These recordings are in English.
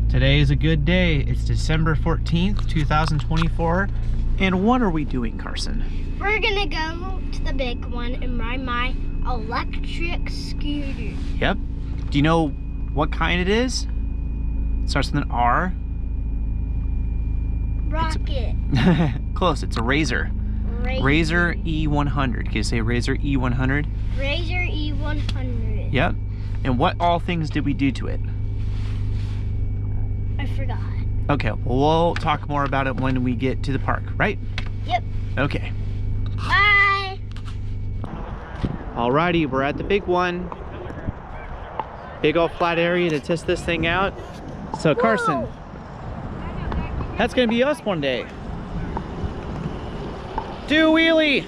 Today is a good day. It's December 14th, 2024. And what are we doing, Carson? We're gonna go to the big one and ride my electric scooter. Yep. Do you know what kind it is? It starts with an R. Rocket. Close, it's a Razor. Razor E100. Can you say Razor E100? Razor E100. Yep. And what all things did we do to it? I forgot. Okay, well, we'll talk more about it when we get to the park, right? Yep. Okay. Bye. Alrighty, we're at the big one. Big old flat area to test this thing out. So Carson, Whoa. That's gonna be us one day. Do a wheelie!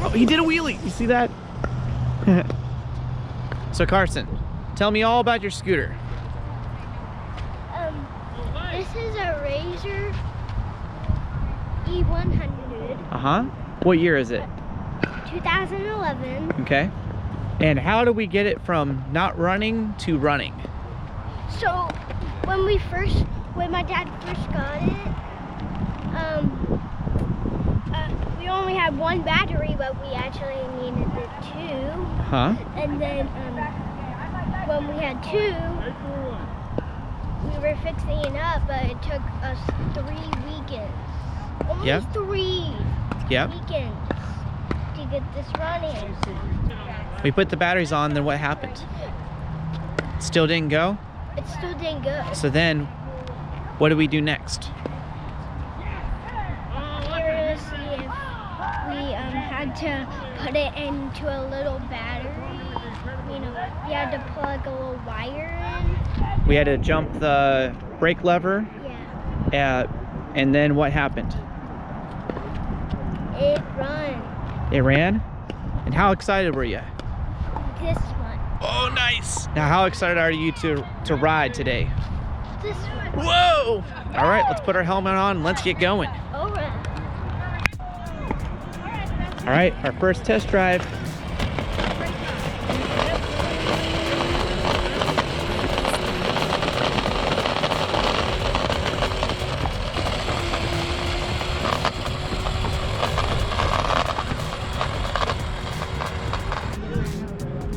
Oh, he did a wheelie, you see that? So Carson, tell me all about your scooter. This is a Razor E100. Uh-huh. What year is it? 2011. Okay. And how do we get it from not running to running? So when my dad first got it, we only had one battery, but we actually needed two. Huh? And then when we had two, we were fixing it up, but it took us 3 weekends. Only Yep. 3 Yep. weekends to get this running. We put the batteries on, then what happened? Still didn't go? It still didn't go. So then, what do we do next? We were gonna see if we had to put it into a little battery. You know, we had to plug a little wire in. We had to jump the brake lever, Yeah. and then what happened? It run. It ran? And how excited were you? This one. Oh, nice! Now, how excited are you to ride today? This one. Whoa! All right, let's put our helmet on and let's get going. Alright. All right, our first test drive.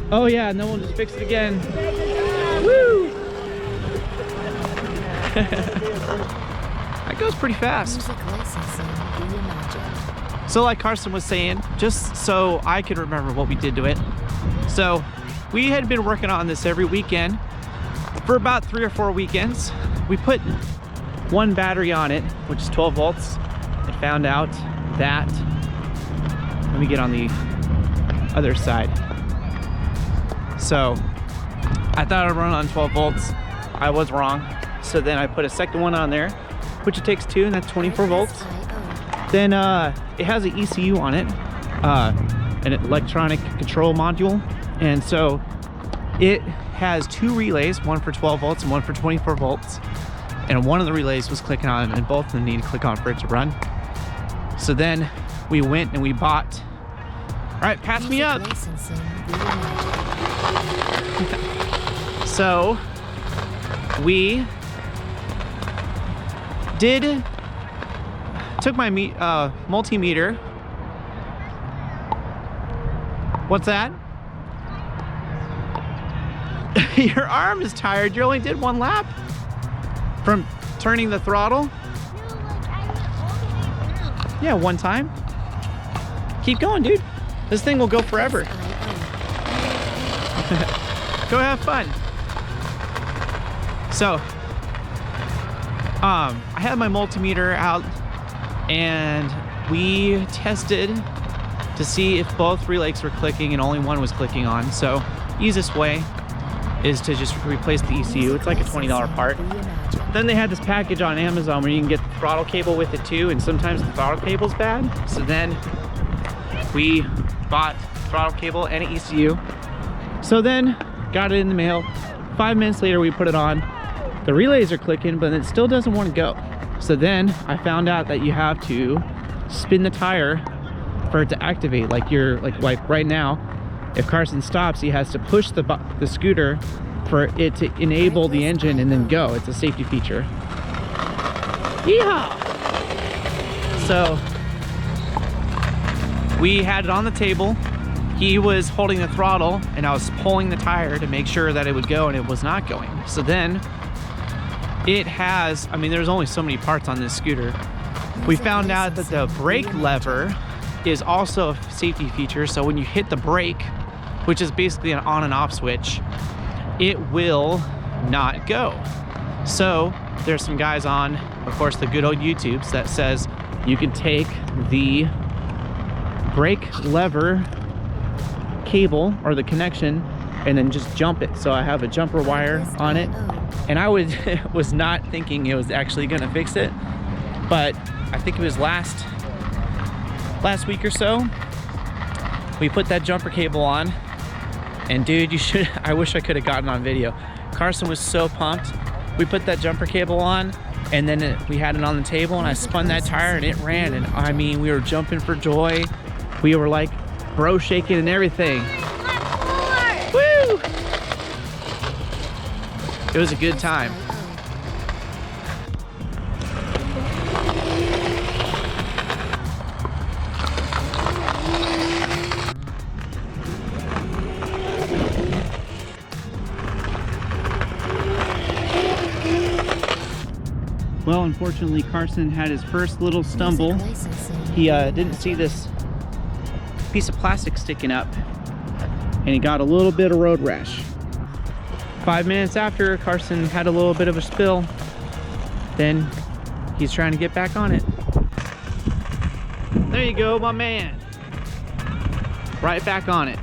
Oh yeah, and then we'll just fix it again. Woo! That goes pretty fast. So like Carson was saying, just so I could remember what we did to it. So we had been working on this every weekend for about 3 or 4 weekends. We put one battery on it, which is 12 volts, and found out that, let me get on the other side. So I thought I'd run on 12 volts. I was wrong. So then I put a second one on there, which it takes 2, and that's 24 volts. Then it has an ECU on it, an electronic control module. And so it has 2 relays, one for 12 volts and one for 24 volts. And one of the relays was clicking on, and both of them need to click on for it to run. So then we went and we bought, all right, pass me up. So we took my multimeter. What's that? Your arm is tired. You only did 1 lap from turning the throttle. No, like I went all the way around. Yeah, 1 time. Keep going, dude. This thing will go forever. Go have fun. So, I had my multimeter out and we tested to see if both relays were clicking and only one was clicking on. So, easiest way is to just replace the ECU. It's like a $20 part. Then they had this package on Amazon where you can get the throttle cable with it too, and sometimes the throttle cable's bad. So then we bought throttle cable and an ECU. So then got it in the mail. 5 minutes later we put it on. The relays are clicking, but it still doesn't want to go. So then I found out that you have to spin the tire for it to activate. Like right now, If Carson stops, he has to push the scooter for it to enable the engine and then go. It's a safety feature. Yeehaw! So we had it on the table. He was holding the throttle and I was pulling the tire to make sure that it would go, and it was not going. So then it has, I mean, there's only so many parts on this scooter. We found out that the brake lever is also a safety feature. So when you hit the brake, which is basically an on and off switch, it will not go. So there's some guys on, of course, the good old YouTubes that says you can take the brake lever cable or the connection and then just jump it. So I have a jumper wire on it, and I was not thinking it was actually gonna fix it, but I think it was last week or so, we put that jumper cable on, and dude, I wish I could have gotten on video. Carson was so pumped. We put that jumper cable on, and then we had it on the table, and I spun that tire and it ran, and I mean, we were jumping for joy. We were like bro shaking and everything. Woo! It was a good time. Well, unfortunately, Carson had his first little stumble. He didn't see this piece of plastic sticking up, and he got a little bit of road rash. 5 minutes after, Carson had a little bit of a spill. Then he's trying to get back on it. There you go, my man. Right back on it.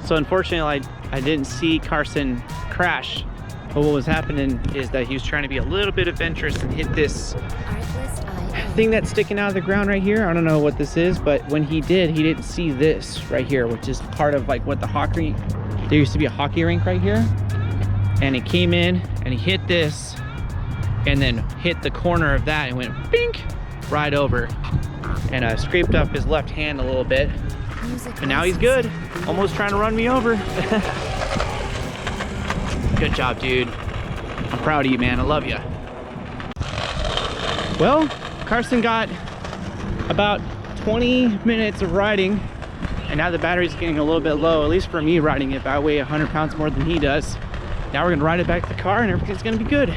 So unfortunately, I didn't see Carson crash. But what was happening is that he was trying to be a little bit adventurous and hit this thing that's sticking out of the ground right here. I don't know what this is, but when he did, he didn't see this right here, which is part of like what the hockey, there used to be a hockey rink right here. And he came in and he hit this and then hit the corner of that and went bink right over. And I scraped up his left hand a little bit. And now he's good. Almost trying to run me over. Good job, dude. I'm proud of you, man. I love you. Well, Carson got about 20 minutes of riding, and now the battery's getting a little bit low, at least for me riding it. I weigh 100 pounds more than he does. Now we're gonna ride it back to the car and everything's gonna be good.